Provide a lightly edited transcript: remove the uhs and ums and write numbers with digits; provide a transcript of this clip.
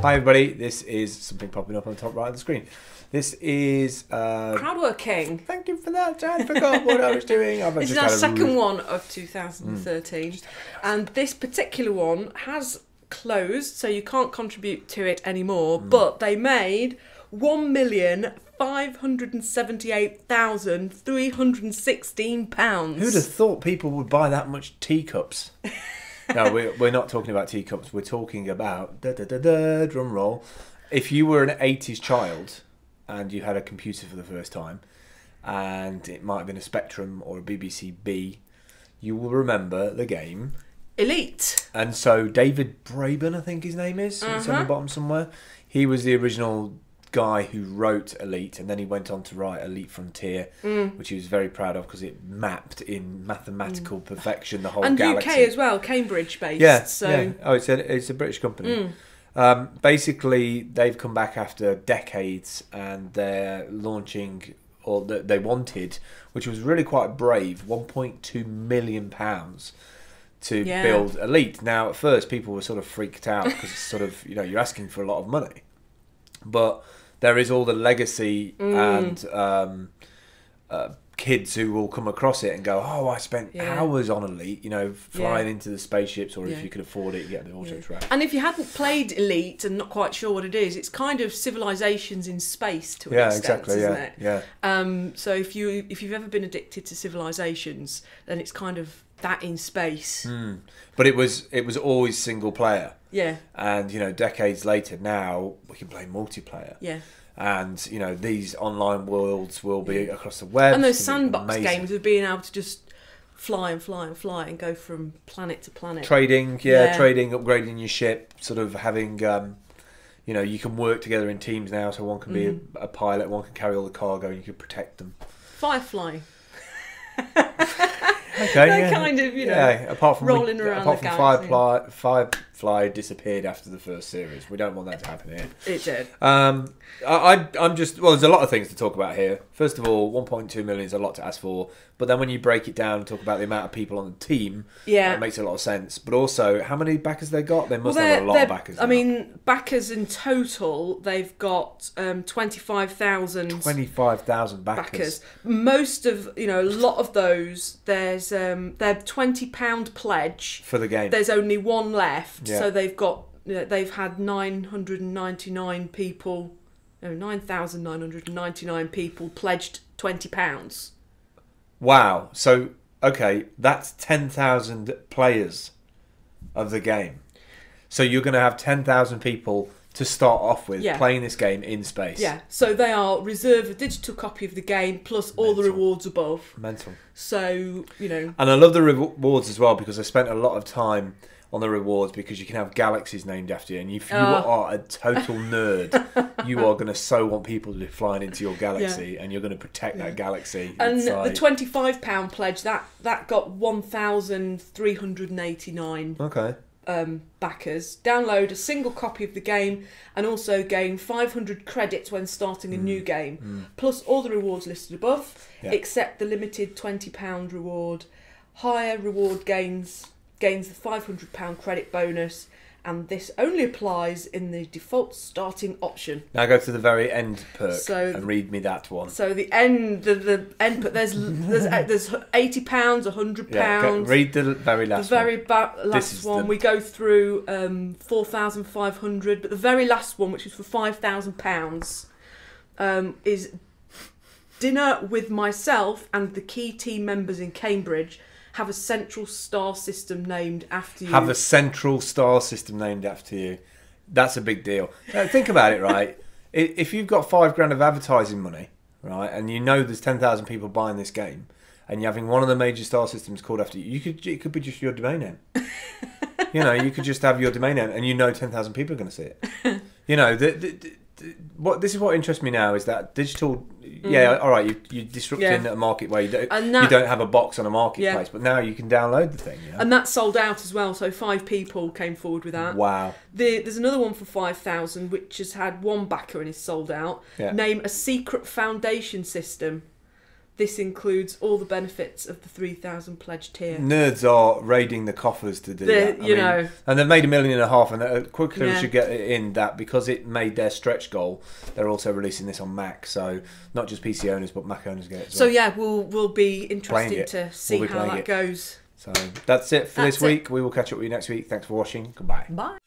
Hi everybody, this is something popping up on the top right of the screen. This is... CrowdWorking. Thank you for that, I forgot what I was doing. This is our second one of 2013. And this particular one has closed, so you can't contribute to it anymore. But they made £1,578,316. Who'd have thought people would buy that much teacups? No, we're not talking about teacups. We're talking about, drum roll. If you were an 80's child and you had a computer for the first time, and it might have been a Spectrum or a BBC B, you will remember the game Elite. And so David Braben, I think his name is, it's on the bottom somewhere. He was the original guy who wrote Elite, and then he went on to write Elite Frontier, which he was very proud of because it mapped in mathematical perfection the whole galaxy. And UK as well, Cambridge based. Yeah, so. yeah. Oh, it's a British company. Basically, they've come back after decades, and they're launching, or they wanted, which was really quite brave, £1.2 million to build Elite. Now, at first, people were sort of freaked out because it's sort of, you know, you're asking for a lot of money, but there is all the legacy and kids who will come across it and go, oh, I spent hours on Elite, you know, flying into the spaceships, or if you could afford it, you get the auto track. And if you hadn't played Elite and not quite sure what it is, it's kind of civilizations in space to an extent, isn't it? Yeah. So if you've ever been addicted to civilizations, then it's kind of that in space. But it was always single player. Yeah. And, you know, decades later now, we can play multiplayer. Yeah. And, you know, these online worlds will be across the web. And those sandbox games of being able to just fly and fly and fly and go from planet to planet. Trading, trading, upgrading your ship, sort of having, you know, you can work together in teams now, so one can be a pilot, one can carry all the cargo, and you can protect them. Firefly. Okay, they're kind of, you know, apart from rolling around apart the from galaxy. Firefly disappeared after the first series. We don't want that to happen here. It did. I'm just, well, there's a lot of things to talk about here. First of all, 1.2 million is a lot to ask for, but then when you break it down and talk about the amount of people on the team, it makes a lot of sense. But also, how many backers they got? They must have a lot of backers. I mean, backers in total, they've got 25,000. 25,000 backers. Most of, you know, a lot of those, there's their £20 pledge for the game. There's only one left, so they've got, you know, they've had 999 people. 9,999 people pledged £20. Wow. So, okay, that's 10,000 players of the game. So you're going to have 10,000 people to start off with playing this game in space. Yeah. So they are reserve a digital copy of the game plus all the rewards above. Mental. So, you know. And I love the rewards as well, because I spent a lot of time on the rewards, because you can have galaxies named after you, and if you are a total nerd, you are going to so want people to be flying into your galaxy, and you're going to protect that galaxy. And inside. the £25 pledge, that got 1,389 backers. Download a single copy of the game and also gain 500 credits when starting a new game, plus all the rewards listed above, except the limited £20 reward. Higher reward gains the £500 credit bonus, and this only applies in the default starting option. Now go to the very end perk and read me that one. So the end perk, there's £80, £100. Yeah, read the very last one. The very last one, we go through 4,500, but the very last one, which is for £5,000, is dinner with myself and the key team members in Cambridge. Have a central star system named after you. Have a central star system named after you. That's a big deal. Now, think about it, right? If you've got $5,000 of advertising money, right, and you know there's 10,000 people buying this game, and you're having one of the major star systems called after you, it could be just your domain name. You know, you could just have your domain name, and you know 10,000 people are going to see it. You know, this is what interests me now, is that digital. Yeah, all right. You're disrupting a market where you don't have a box on a marketplace, but now you can download the thing. You know? And that sold out as well. So 5 people came forward with that. Wow. There's another one for 5,000, which has had one backer and is sold out. Yeah. Name a secret foundation system. this includes all the benefits of the 3,000 pledge tier. Nerds are raiding the coffers to do that. You know. And they've made $1.5 million, and quickly we Yeah. should get it in that because it made their stretch goal. They're also releasing this on Mac, so not just PC owners but Mac owners get it as well. So yeah, we'll be interested to see We'll be how playing that it. goes. So that's it for That's this week. We will catch up with you next week. Thanks for watching. Goodbye. Bye.